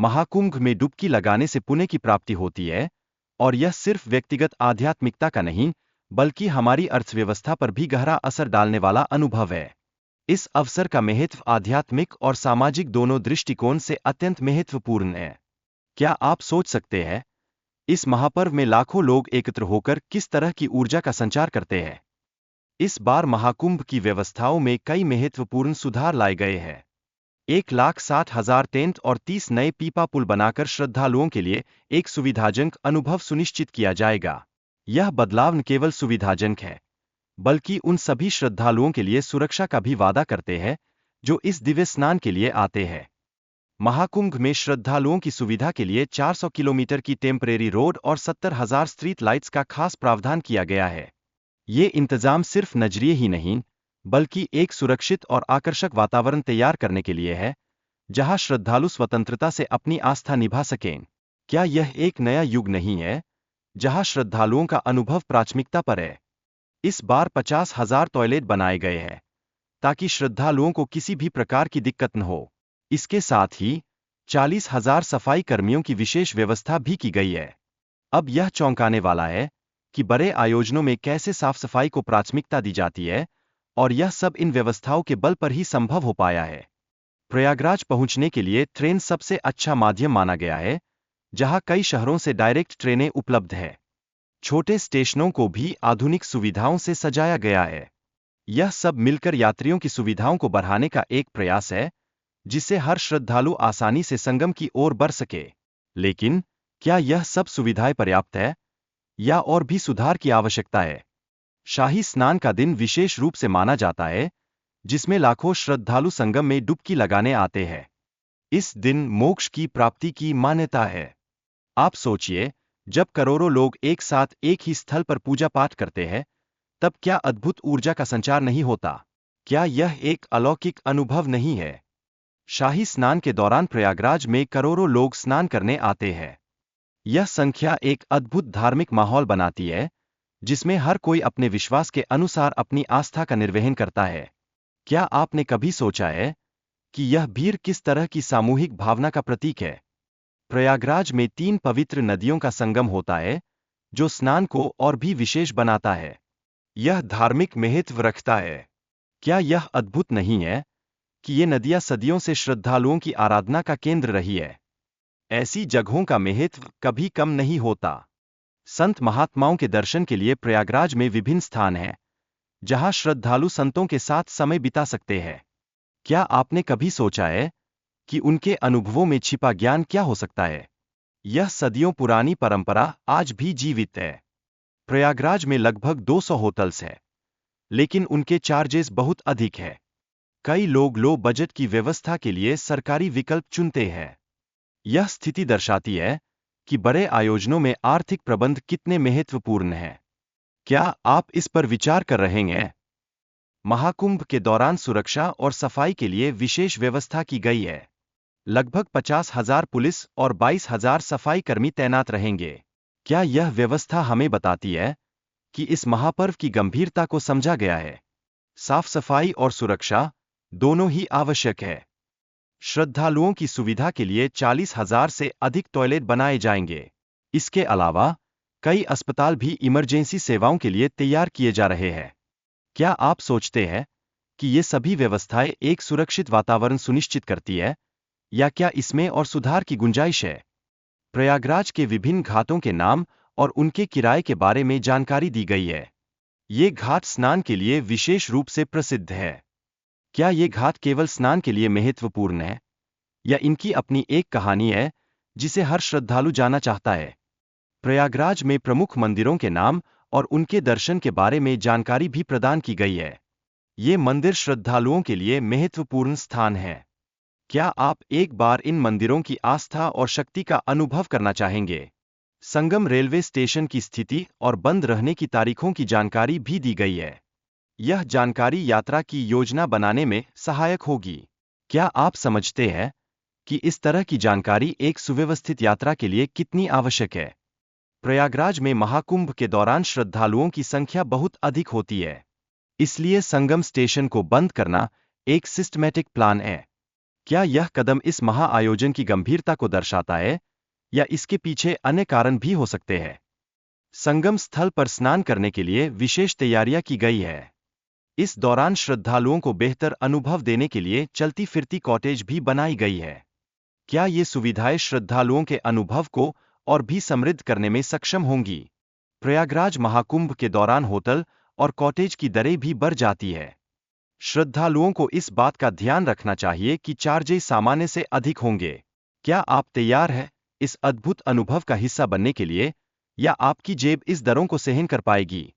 महाकुंभ में डुबकी लगाने से पुण्य की प्राप्ति होती है, और यह सिर्फ व्यक्तिगत आध्यात्मिकता का नहीं, बल्कि हमारी अर्थव्यवस्था पर भी गहरा असर डालने वाला अनुभव है। इस अवसर का महत्व आध्यात्मिक और सामाजिक दोनों दृष्टिकोण से अत्यंत महत्वपूर्ण है। क्या आप सोच सकते हैं, इस महापर्व में लाखों लोग एकत्र होकर किस तरह की ऊर्जा का संचार करते हैं? इस बार महाकुंभ की व्यवस्थाओं में कई महत्वपूर्ण सुधार लाए गए हैं। 1,60,000 टेंट और 30 नए पीपा पुल बनाकर श्रद्धालुओं के लिए एक सुविधाजनक अनुभव सुनिश्चित किया जाएगा। यह बदलाव न केवल सुविधाजनक है, बल्कि उन सभी श्रद्धालुओं के लिए सुरक्षा का भी वादा करते हैं जो इस दिव्य स्नान के लिए आते हैं। महाकुंभ में श्रद्धालुओं की सुविधा के लिए 400 किलोमीटर की टेम्परेरी रोड और 70,000 स्ट्रीट लाइट्स का खास प्रावधान किया गया है। ये इंतजाम सिर्फ नजरिए ही नहीं, बल्कि एक सुरक्षित और आकर्षक वातावरण तैयार करने के लिए है, जहां श्रद्धालु स्वतंत्रता से अपनी आस्था निभा सकें। क्या यह एक नया युग नहीं है, जहां श्रद्धालुओं का अनुभव प्राथमिकता पर है? इस बार 50,000 टॉयलेट बनाए गए हैं, ताकि श्रद्धालुओं को किसी भी प्रकार की दिक्कत न हो। इसके साथ ही 40,000 सफाई कर्मियों की विशेष व्यवस्था भी की गई है। अब यह चौंकाने वाला है कि बड़े आयोजनों में कैसे साफ सफाई को प्राथमिकता दी जाती है, और यह सब इन व्यवस्थाओं के बल पर ही संभव हो पाया है। प्रयागराज पहुंचने के लिए ट्रेन सबसे अच्छा माध्यम माना गया है, जहां कई शहरों से डायरेक्ट ट्रेनें उपलब्ध है। छोटे स्टेशनों को भी आधुनिक सुविधाओं से सजाया गया है। यह सब मिलकर यात्रियों की सुविधाओं को बढ़ाने का एक प्रयास है, जिससे हर श्रद्धालु आसानी से संगम की ओर बढ़ सके। लेकिन क्या यह सब सुविधाएं पर्याप्त है, या और भी सुधार की आवश्यकता है? शाही स्नान का दिन विशेष रूप से माना जाता है, जिसमें लाखों श्रद्धालु संगम में डुबकी लगाने आते हैं। इस दिन मोक्ष की प्राप्ति की मान्यता है। आप सोचिए, जब करोड़ों लोग एक साथ एक ही स्थल पर पूजा पाठ करते हैं, तब क्या अद्भुत ऊर्जा का संचार नहीं होता? क्या यह एक अलौकिक अनुभव नहीं है? शाही स्नान के दौरान प्रयागराज में करोड़ों लोग स्नान करने आते हैं। यह संख्या एक अद्भुत धार्मिक माहौल बनाती है, जिसमें हर कोई अपने विश्वास के अनुसार अपनी आस्था का निर्वहन करता है। क्या आपने कभी सोचा है कि यह भीड़ किस तरह की सामूहिक भावना का प्रतीक है? प्रयागराज में 3 पवित्र नदियों का संगम होता है, जो स्नान को और भी विशेष बनाता है। यह धार्मिक महत्व रखता है। क्या यह अद्भुत नहीं है कि ये नदियां सदियों से श्रद्धालुओं की आराधना का केंद्र रही है? ऐसी जगहों का महत्व कभी कम नहीं होता। संत महात्माओं के दर्शन के लिए प्रयागराज में विभिन्न स्थान हैं, जहां श्रद्धालु संतों के साथ समय बिता सकते हैं। क्या आपने कभी सोचा है कि उनके अनुभवों में छिपा ज्ञान क्या हो सकता है? यह सदियों पुरानी परंपरा आज भी जीवित है। प्रयागराज में लगभग 200 होटल्स हैं, लेकिन उनके चार्जेस बहुत अधिक है। कई लोग लो बजट की व्यवस्था के लिए सरकारी विकल्प चुनते हैं। यह स्थिति दर्शाती है कि बड़े आयोजनों में आर्थिक प्रबंध कितने महत्वपूर्ण हैं। क्या आप इस पर विचार कर रहे हैं? महाकुंभ के दौरान सुरक्षा और सफाई के लिए विशेष व्यवस्था की गई है। लगभग 50,000 पुलिस और 22,000 सफाई कर्मी तैनात रहेंगे। क्या यह व्यवस्था हमें बताती है कि इस महापर्व की गंभीरता को समझा गया है? साफ सफाई और सुरक्षा दोनों ही आवश्यक है। श्रद्धालुओं की सुविधा के लिए 40,000 से अधिक टॉयलेट बनाए जाएंगे। इसके अलावा कई अस्पताल भी इमरजेंसी सेवाओं के लिए तैयार किए जा रहे हैं। क्या आप सोचते हैं कि ये सभी व्यवस्थाएं एक सुरक्षित वातावरण सुनिश्चित करती है, या क्या इसमें और सुधार की गुंजाइश है? प्रयागराज के विभिन्न घाटों के नाम और उनके किराए के बारे में जानकारी दी गई है। ये घाट स्नान के लिए विशेष रूप से प्रसिद्ध है। क्या ये घाट केवल स्नान के लिए महत्वपूर्ण है, या इनकी अपनी एक कहानी है जिसे हर श्रद्धालु जानना चाहता है? प्रयागराज में प्रमुख मंदिरों के नाम और उनके दर्शन के बारे में जानकारी भी प्रदान की गई है। ये मंदिर श्रद्धालुओं के लिए महत्वपूर्ण स्थान हैं। क्या आप एक बार इन मंदिरों की आस्था और शक्ति का अनुभव करना चाहेंगे? संगम रेलवे स्टेशन की स्थिति और बंद रहने की तारीखों की जानकारी भी दी गई है। यह जानकारी यात्रा की योजना बनाने में सहायक होगी। क्या आप समझते हैं कि इस तरह की जानकारी एक सुव्यवस्थित यात्रा के लिए कितनी आवश्यक है? प्रयागराज में महाकुंभ के दौरान श्रद्धालुओं की संख्या बहुत अधिक होती है, इसलिए संगम स्टेशन को बंद करना एक सिस्टमैटिक प्लान है। क्या यह कदम इस महाआयोजन की गंभीरता को दर्शाता है, या इसके पीछे अन्य कारण भी हो सकते हैं? संगम स्थल पर स्नान करने के लिए विशेष तैयारियां की गई है। इस दौरान श्रद्धालुओं को बेहतर अनुभव देने के लिए चलती फिरती कॉटेज भी बनाई गई है। क्या ये सुविधाएं श्रद्धालुओं के अनुभव को और भी समृद्ध करने में सक्षम होंगी? प्रयागराज महाकुंभ के दौरान होटल और कॉटेज की दरें भी बढ़ जाती है। श्रद्धालुओं को इस बात का ध्यान रखना चाहिए कि चार्जेस सामान्य से अधिक होंगे। क्या आप तैयार हैं इस अद्भुत अनुभव का हिस्सा बनने के लिए, या आपकी जेब इस दरों को सहन कर पाएगी?